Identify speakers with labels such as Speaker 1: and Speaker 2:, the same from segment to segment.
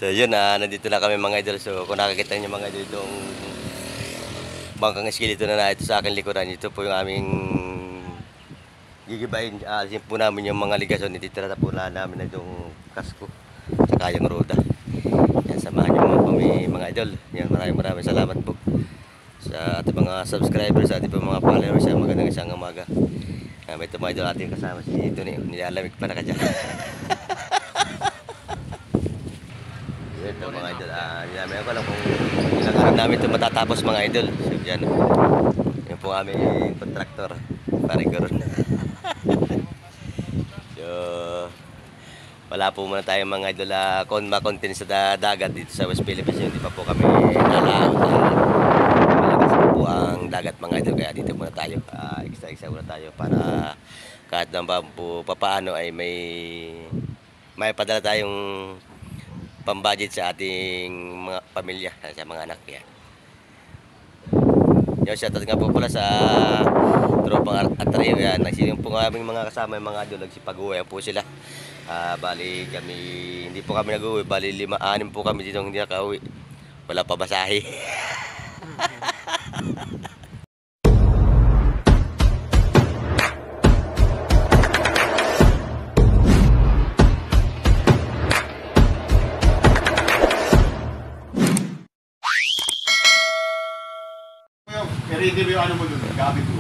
Speaker 1: So yun, nandito na kami mga idol. So kung nakikita niyo mga idol itong bangkang eskelito na ito sa akin likuran, ito po yung aming gigibain. Alisin po namin yung mga ligasyon. Ititira po na namin na itong kasko sa yung roda. Yan, samahan niyo mga idol. Yan, maraming salamat po sa ating mga subscribers, sa ating mga followers. Magandang isang umaga. May ito mga idol ating kasama si Tony. Nilalamig pa na ka dyan. Ito mga idol, namin ako lang kung ilang araw namin ito matatapos mga idol. So yan, yung po aming contractor, parang ganoon. So wala po muna tayong mga idol makontin sa dagat dito sa West Philippines. Hindi pa po kami nalaot. Malakas po ang dagat mga idol, kaya dito muna tayo, extra muna tayo para kahit naman po papaano ay may padala tayong pambudget sa ating mga pamilya, sa mga anak yan. Yung shoutout nga po pala sa tropang Atreo yan. Yung po aming mga kasama, yung mga idol, nagsipag-uwi po sila. Bali kami, hindi po kami nag-uwi, bali 5-6 po kami dito hindi nakauwi. Wala pa basahe.
Speaker 2: I-review ano mo dun, gabi ko.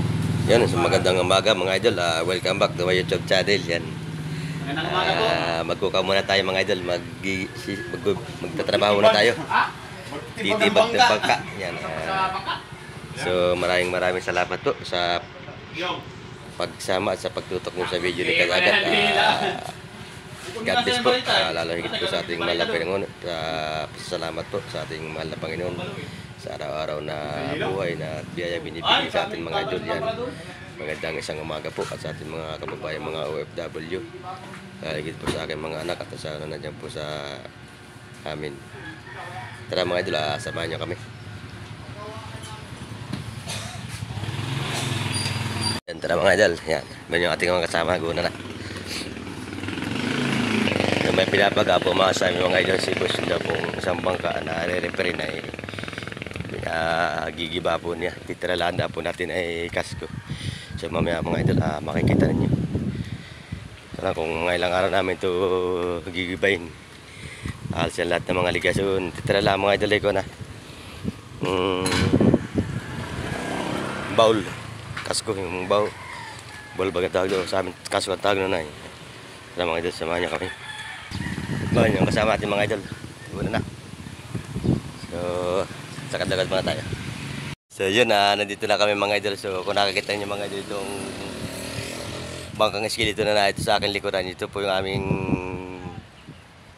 Speaker 1: Yan, so magandang umaga mga idol. Welcome back to my YouTube channel. Yan.
Speaker 2: Magandang umaga po.
Speaker 1: Magkukaw muna tayo mga idol. Magtatrabaho muna tayo. Titibag ng bangka. Yan. So maraming salamat po sa pagsama at sa pagtutok nyo sa video ni Kadagat. God bless po. Lalo higit po sa ating mahal na Panginoon. Salamat po sa ating mahal na Panginoon sa araw-araw na buhay na biyaya binibigay sa ating mga idol. Yan. Magandang isang umaga po at sa ating mga kababayan, mga OFW. Higit po sa aking mga anak at sa nandiyan po sa amin. Tara mga idol, samahan nyo kami. Yan, tara mga idol. Yan. Yan yung ating mga kasama. Guna na. May pinapaga po mga sa aming mga idol. Si Boss daw pong isang bangka na re-referee na gigiba po niya. Titiralaan po natin ay kasko. So mamaya mga idol, makikita ninyo. Kaya kung mga ilang araw namin ito gigibayin. Sa lahat ng mga ligasyon. Titiralaan mga idol ko na. Baul. Kasko yung baul. Baul baga tawag doon. Sa amin kasko ang tawag na. Kaya mga idol, samahan niya kami. Bahan yung kasama ating mga idol. Una na. So sakad-lakad muna tayo. So yun, nandito na kami mga idol. So kung nakikita niyo mga idol itong bangkang eskelito na ito sa akin likuran, ito po yung aming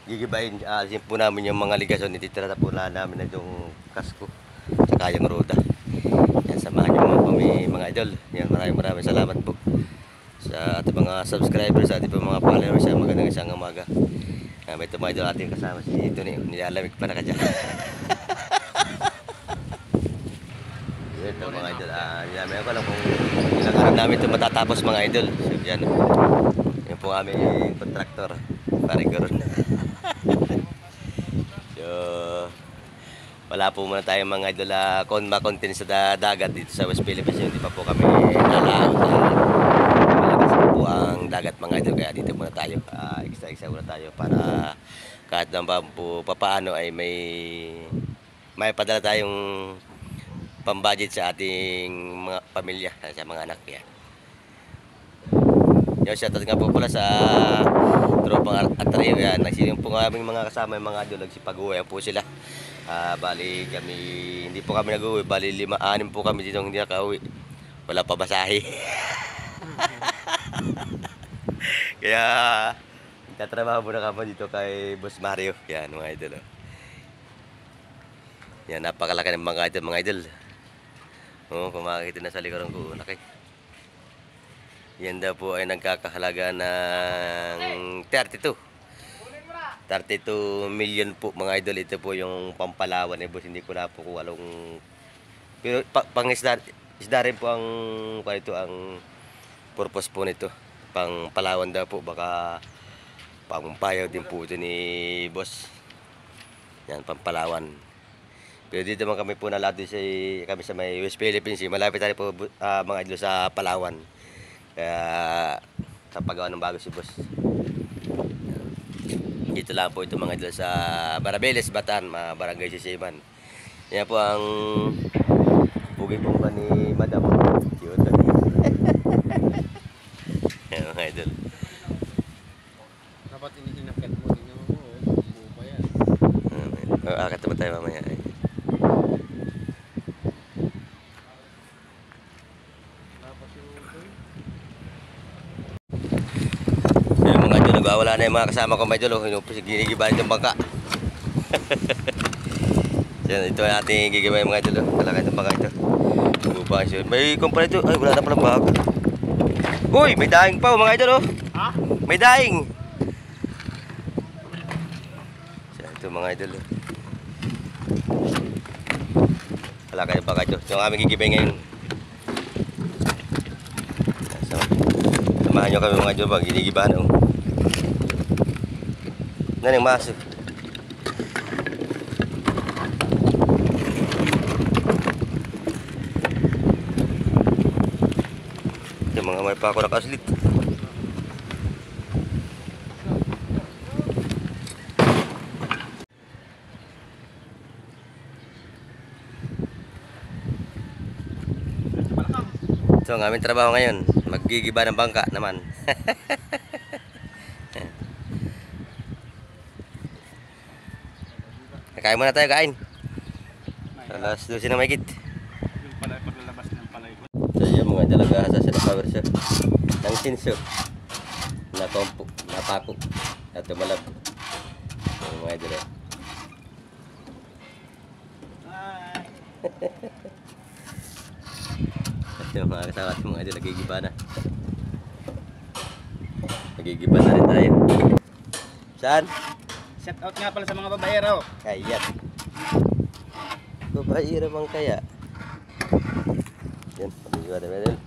Speaker 1: gigibain. Alisin po namin yung mga ligasyon. Ititira po na namin na itong kasko sa yung roda. Yan, samahan niyo mga idol. Yan, maraming salamat po sa ating mga subscribers, sa ating mga followers. Magandang isang umaga. May ito mga idol ating kasama si Tony. Nilalamig pa na ka dyan. Ito mga idol, namin ako lang kung ilang araw namin ito matatapos mga idol. So yan, yung po aming contractor, parang ganoon. So wala po muna tayong mga idol makontin sa dagat dito sa West Philippines. Hindi pa po kami nalaot. Malakas po ang dagat mga idol, kaya dito muna tayo, extra muna tayo para kahit naman po papaano ay may padala tayong pambudget sa ating mga pamilya, sa mga anak yan. Yung shoutout nga po pala sa tropang Atreo yan. Yung po aming mga kasama, yung mga idol, nagsipag-uwi po sila. Bali kami, hindi po kami nag-uwi, bali 5-6 po kami dito hindi nakauwi. Wala pa basahe. Kaya tatrabaho muna kami dito kay Boss Mario. Yan mga idol. Yan, napakalaki ng mga idol. Kung makikita na sa likuran ko, laki. Yan daw po ay nagkakahalaga ng 32 million po mga idol. Ito po yung pampalawan ni Boss. Hindi ko na po kung anong, pero pang isda rin po ang purpose po nito. Pang Palawan daw po, baka pang payaw din po ito ni Boss. Yan, Pampalawan. Pero dito naman kami po nalado kami sa may West Philippines. Malapit tayo po mga idol sa Palawan. Kaya sa paggawa ng bago si boss. Dito lang po ito mga idol sa Barabeles, Bataan, mga barangay Sisiman. Yan po ang pugi pong ba ni Madam. Cute. Yan mga idol.
Speaker 3: Dapat ininakat mo din naman mo. Buo pa yan.
Speaker 1: Akat naman tayo mamaya.
Speaker 3: Tapos yung
Speaker 1: So, yung mga idol, nagwawala na yung mga kasama ko mga idol. Ginigibahan yung bangka. So, ito ang ating gigibahan mga idol. Kalakay ng bangka ito. Bubahan siya. May kumpara ito. Ay, wala na palang bago. Uy, may daing pa mga idol.
Speaker 2: Ha?
Speaker 1: May daing. So, ito mga idol. Kalakay ng bangka ito. Ito ang aming gigibahan ngayon. Samahan nyo kami mga idol pag ginigibahan. Yan yung maso. Yung mga may pako na kaslit. So ang aming trabaho ngayon, maggigiba ng bangka naman. Kain muna tayo, kain. Alas 12 na mahigit.
Speaker 2: Yung palay, paglalabas ng palay ko.
Speaker 1: So yung mga dalaga sa power siya. Ng sinso. Natompo, napako. At tumalab. Yung mga idol. At yung mga kasama at mga idol, nagigiba na. Nagigiba na rin tayo. Saan?
Speaker 2: Shout out nga pala sa mga babayero.
Speaker 1: Kayat. Babae ramang kaya. Yan, pag-iwa na meron.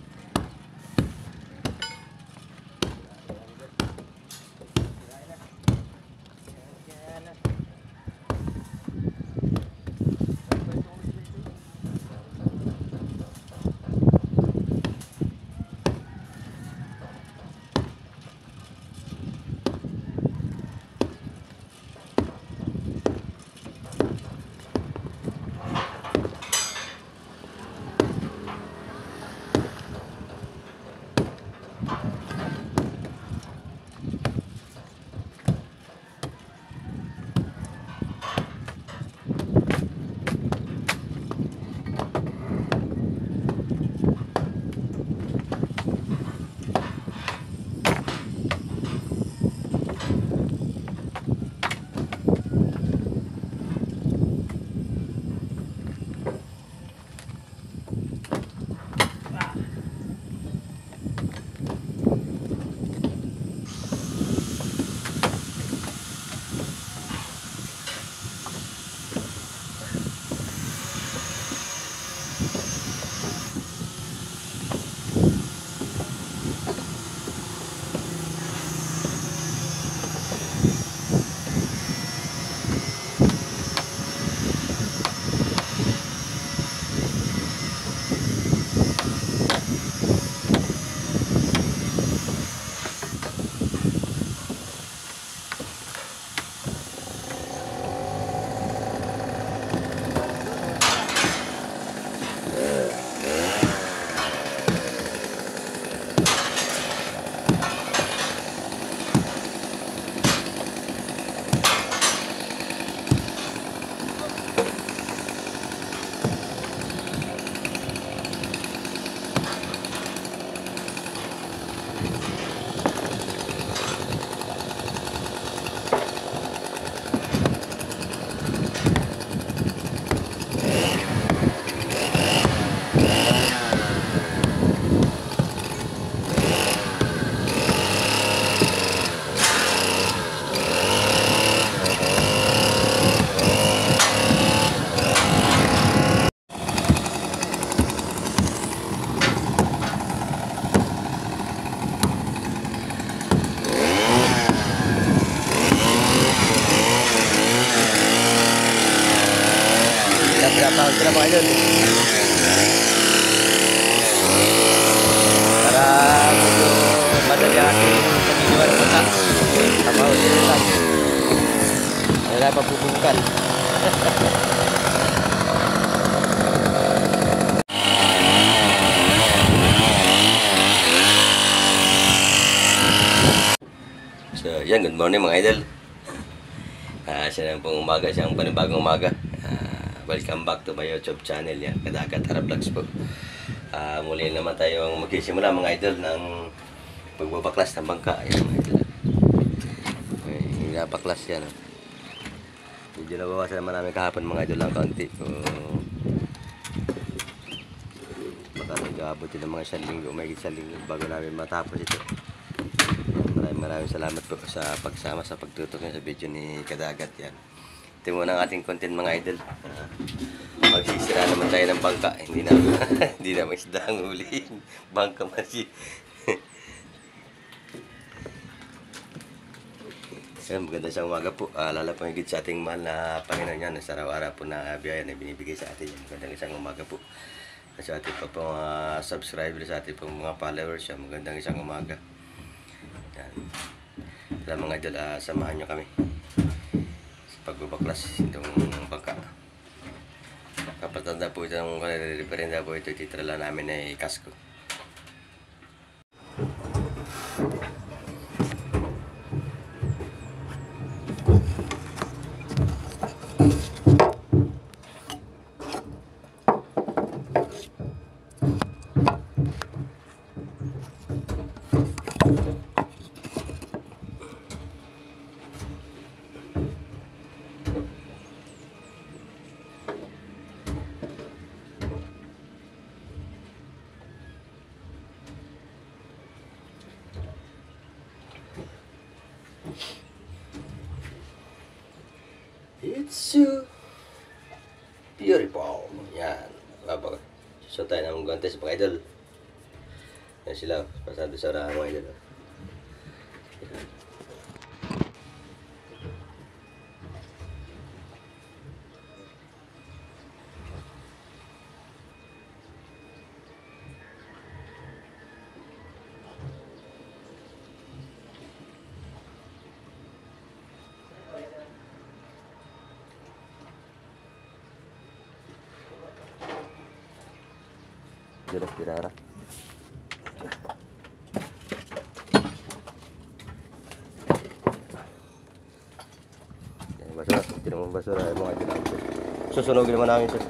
Speaker 1: Pinapahon sila mga idol. Para medyo madali ang ating pagkikiwan ng bata. Kapahon sila lang. Wala pa pupukan. So, yan. Good morning mga idol. Siya lang pong umaga. Siyang panibagong umaga. Welcome back to my YouTube channel. Yan. Kadagat Ara Vlogs po. Muli naman tayong magsisimula mga idol ng pagbabaklas ng bangka. Yan mga idol. May napaklas yan. Medyo nabawasan naman namin kahapon mga idol lang kaunti. Baka nag-aabot yun ng mga 1 linggo. May 1 linggo bago namin matapos ito. Maraming salamat po sa pagsama sa pagtutok sa video ni Kadagat yan. Ito muna ang ating content mga idol. Magsisira naman tayo ng bangka. Hindi na hindi na may isda ang ulihin. Bangka man si. Maganda sa umaga po. Lala po higit sa ating mahal na Panginoon yan. Sa araw-araw po na biyaya na binibigay sa atin yan. Magandang isang umaga po. Sa ating po mga subscribers, sa ating po mga followers. Magandang isang umaga. Yan. Kaya mga idol, samahan nyo kami sa pagbabaklas itong bangka. Kapatanda po itong referenda po ito, titrala namin ay kasko. It's so beautiful. Yan. So tayo ng guantes mga idol. Yan sila. Pasado sa raha mga idol. Jelas dirara. Basura, tidak mau basura, emang aja nanti. Susunogin naman namin ito.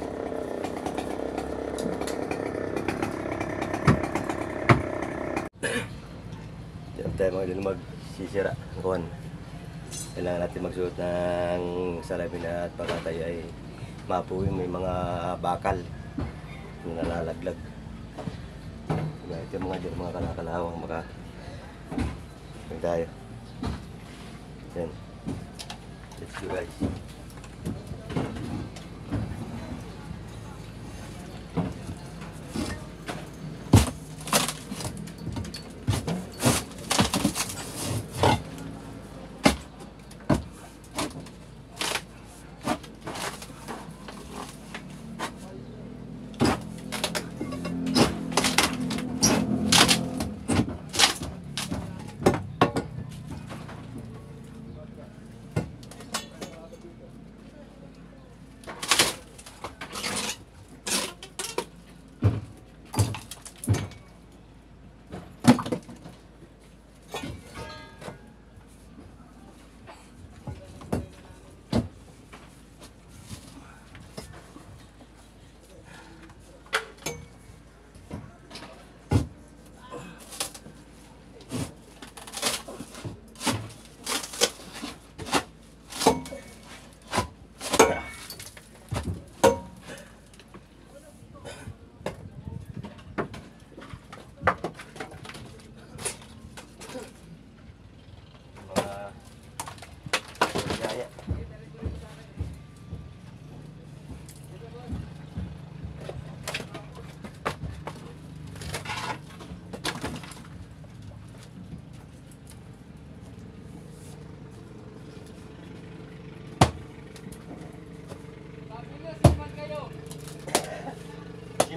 Speaker 1: Diyan tayo mga din magsisira. Kuhan. Kailangan natin magsuot ng salamin at baka tayo ay mapuwi. May mga bakal na nalalaglag. Ito yung mga kalakalawang maka may tayo. Yan. Let's go guys.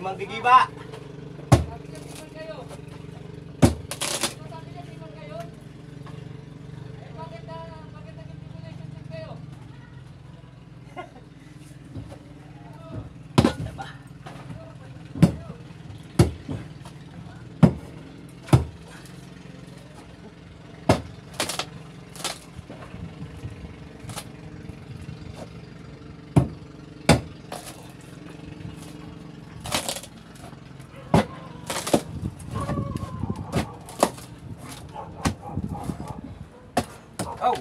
Speaker 1: Limang gigiba. Oh.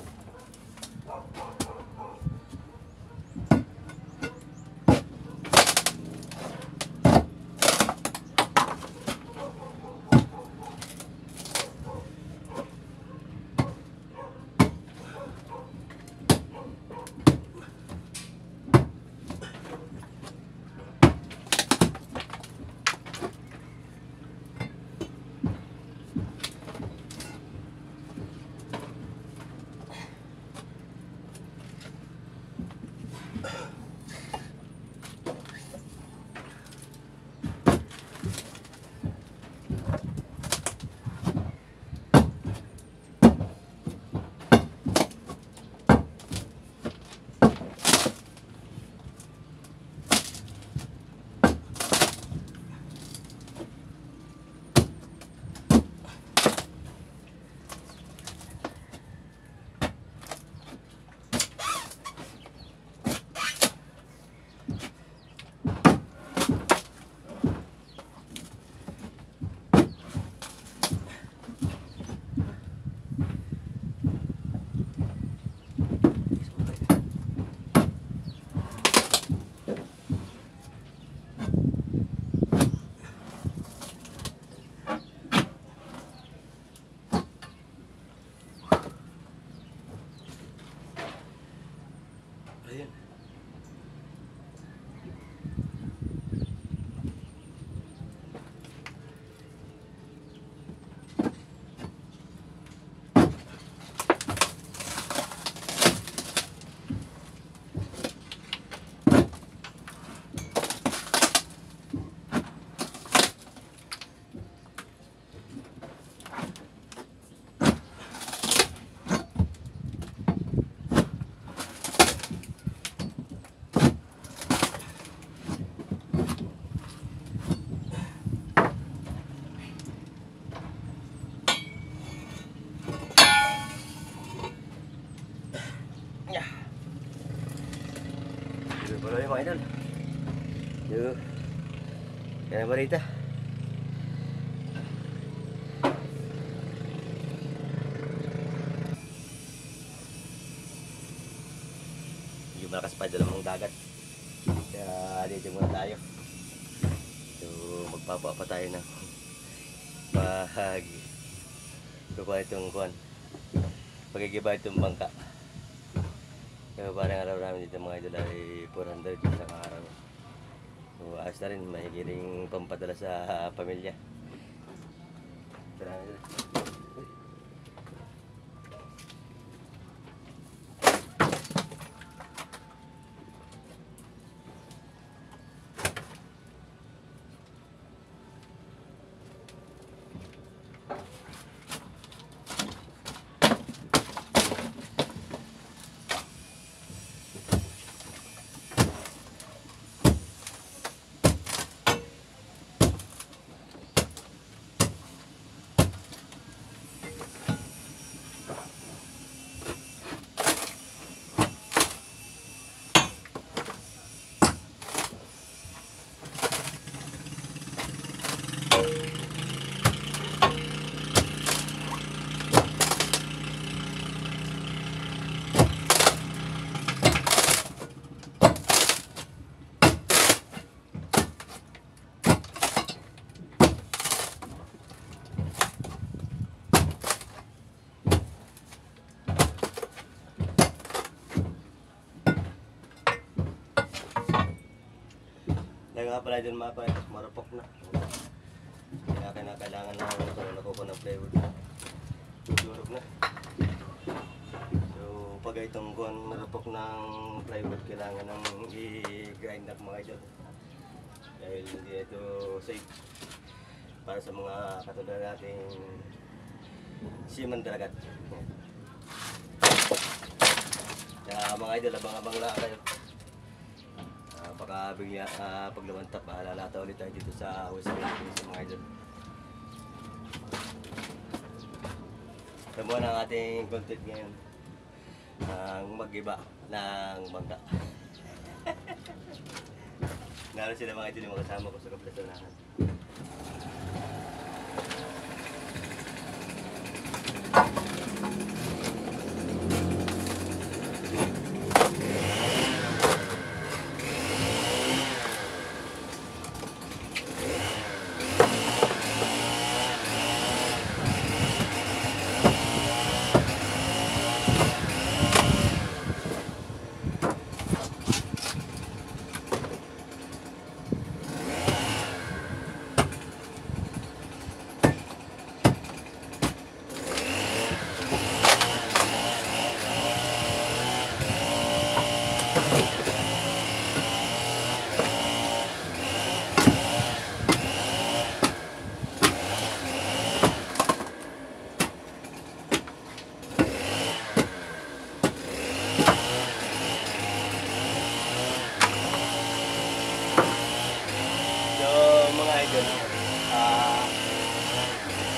Speaker 1: Ayan. Pala yung mga idol. Yung kaya balita. Yung malakas pa dyan ang dagat. Kaya dito muna tayo. So magpapa pa tayo ng pag kukuha itong kuhan. Pagigiba itong bangka. Kaya parang araw namin dito mga idol ay 400 isang araw. So ayos na rin, mahigiring pampadala sa pamilya. Tara na dito. Kaya nga pala dyan mga pala, marupok na. Kaya kailangan na nakukuha ng plywood. Durog na. So pag itong kuhan marupok ng plywood, kailangan ng i-grind up mga idol. Dahil hindi ito safe para sa mga katulad nating seaman dagat. Kaya mga idol, abang-abang lang kayo. Baka bigla pag lumantap, lalata ulit tayo dito sa West Philippines mga idol. Tama ang ating content ngayon, ang mag-iba ng bangka. Naroon sila mga idol yung mga kasama ko sa kaplasunahan.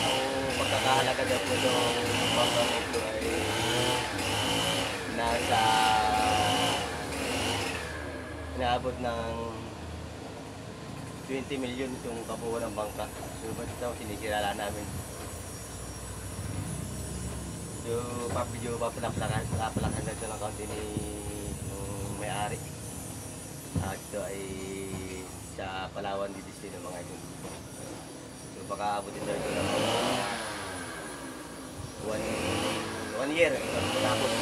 Speaker 1: Ang pagkakahalaga daw po ng bangkang ito ay nasa inaabot ng 20 million itong kabuuan ng bangka. So ba't ito sinikilala namin? Yung papalakan na ito ng kaunti ni may-ari. Ito ay sa Palawan di Destino mga ito. So baka abutin daw ito ng 1 year. Tapos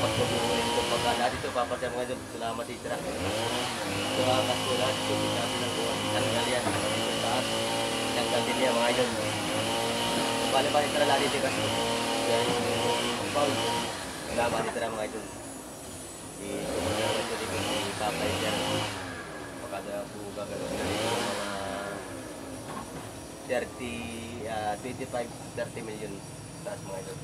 Speaker 1: pagbubuo nito pagka dati ito papasya mga ito sila matitira. So kasula ito sinabi ng buwan. Tanggal yan. Sa taas. Tanggal din yan mga ito. So bali-bali tira lali dito kasi. Dahil compound. Wala matitira mga ito. Ito ito dito si Papa yan. Kada po gagawin na rin mga 25-30 million taas mga ito.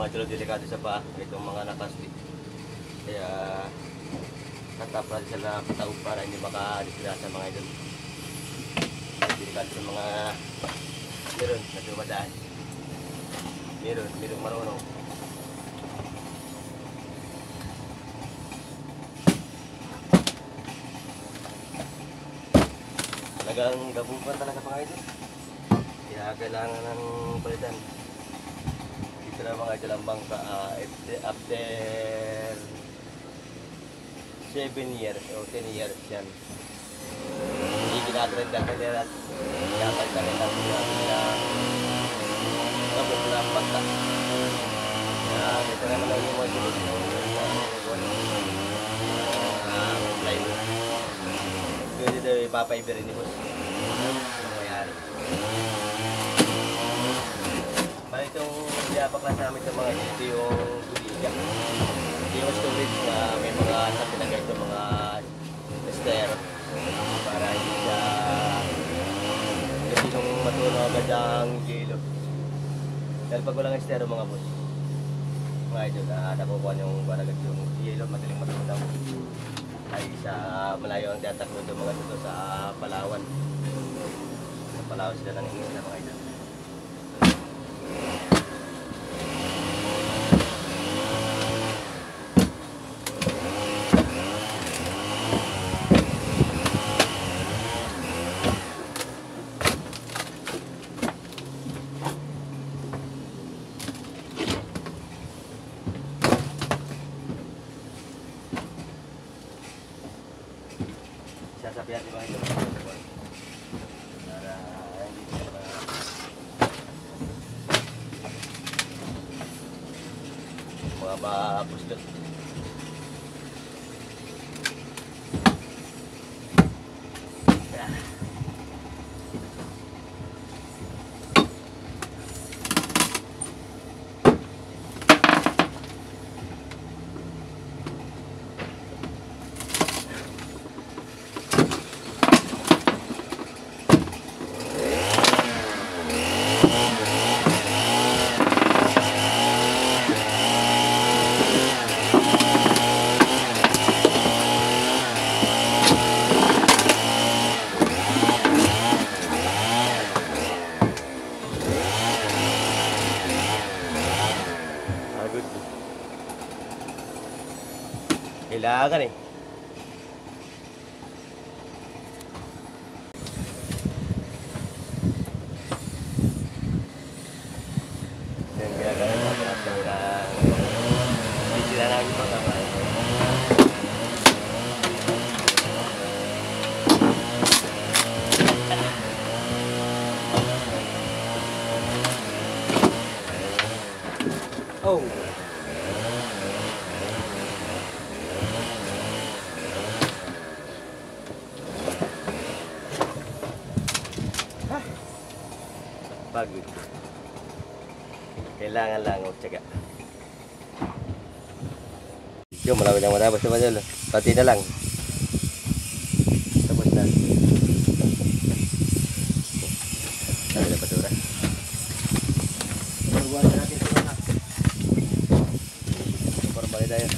Speaker 1: mga idol, delikado sa paa. Itong mga nakastik. Kaya tatapran sila pataog para hindi makadisgrasya mga idol. Delikado sa mga meron na dumadaan. Meron marunong. Talagang gabukan talaga mga idol. Kaya kailangan ng palitan. Dito na mga idol ang bangka after 7 years o 10 years yan. Hindi kinatrend na kanila at yakal ka rin ang gabok na bangka. Kaya dito naman lang yung mga sulod plywood. Kaya dito ipapaiberin ni boss. Ano mayari. Bali itong diapak lang namin sa mga dito yung buliga. Yung storage na may mga sa pinagay ito mga tester para hindi siya kasi nung matunaw agad ang gelo. Dahil pag walang estero mga boss, mga idol na nakukuha yung agad yung yelo madaling matunaw. Ay sa malayo ang tiyatakbo ito mga dito sa Palawan. Sa Palawan sila nang ingin na mga idol. Sasabihan di ba ito? Para hindi sila mga mapustot. Kailangan eh. Yan kaya gano'n natin at kailangan hindi sila namin pagkakas. Oh! Pagod. Kailangan lang o tiyaga. Yung malawin ang matapos naman yun. Pati na lang. Tapos na. Sabi na patura. Pagbuwan natin ito na. Para balik tayo.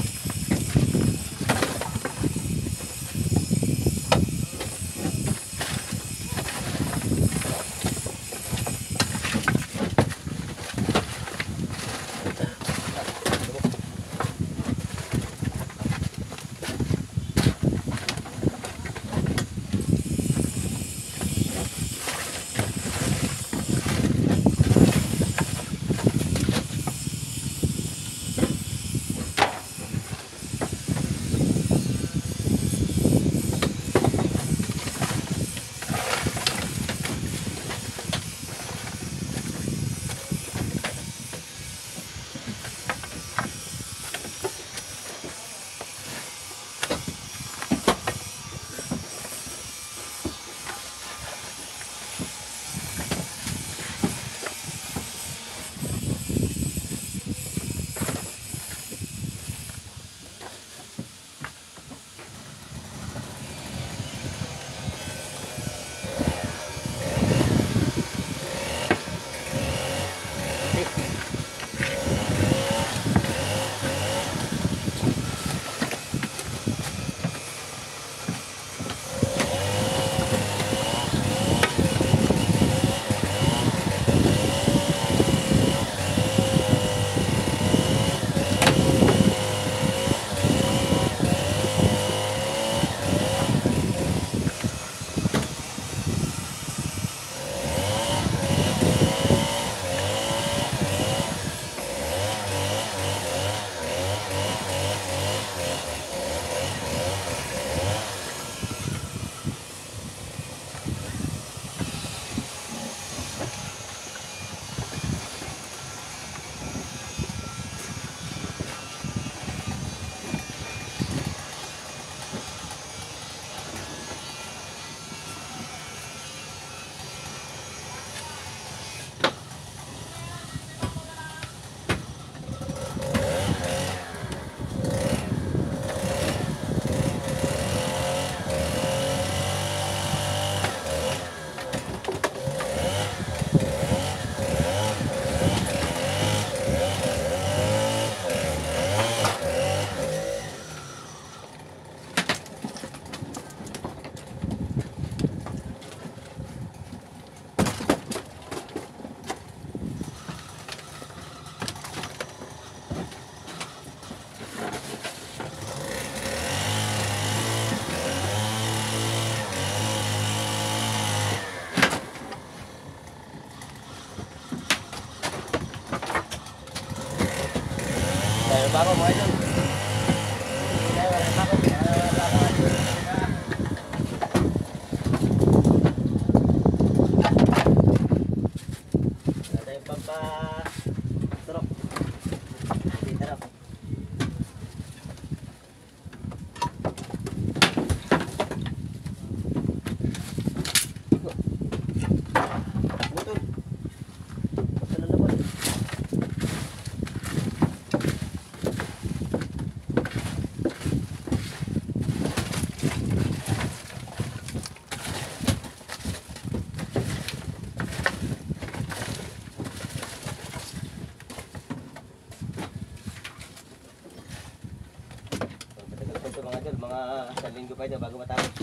Speaker 1: linggo pa ito bago matapos.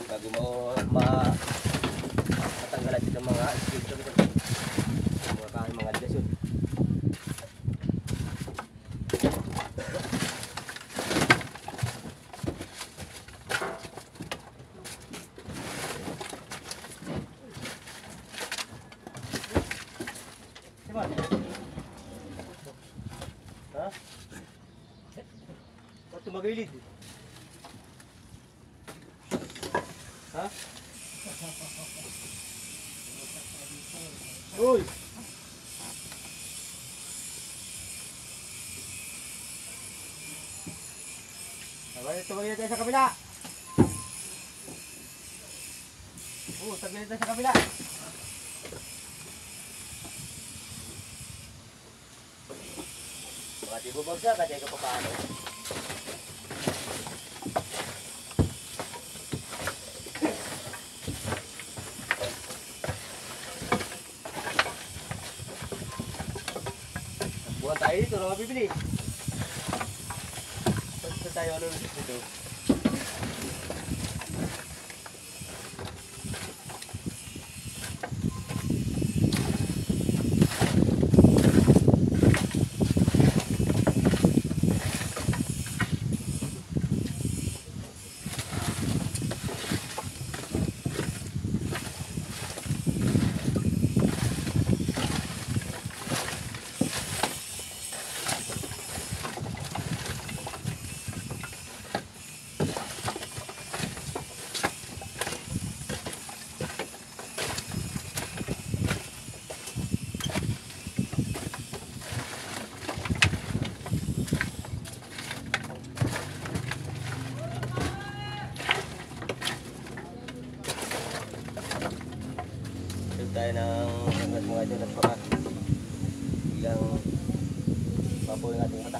Speaker 1: Bago mo matanggalan dito mga skills dito. Mga kain mga ligasyon. Ha? Ba't tumagilid? Ha? Uy! Tumagilid tayo sa kabila! Tumagilid tayo sa kabila! Baka di bubagsak, kaya ka pa paano. Buwan tayo dito, na mabibili. Basta tayo ano dito. Tayo ng mga dyan at baka biglang mapo yung ating mata.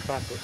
Speaker 1: Pako.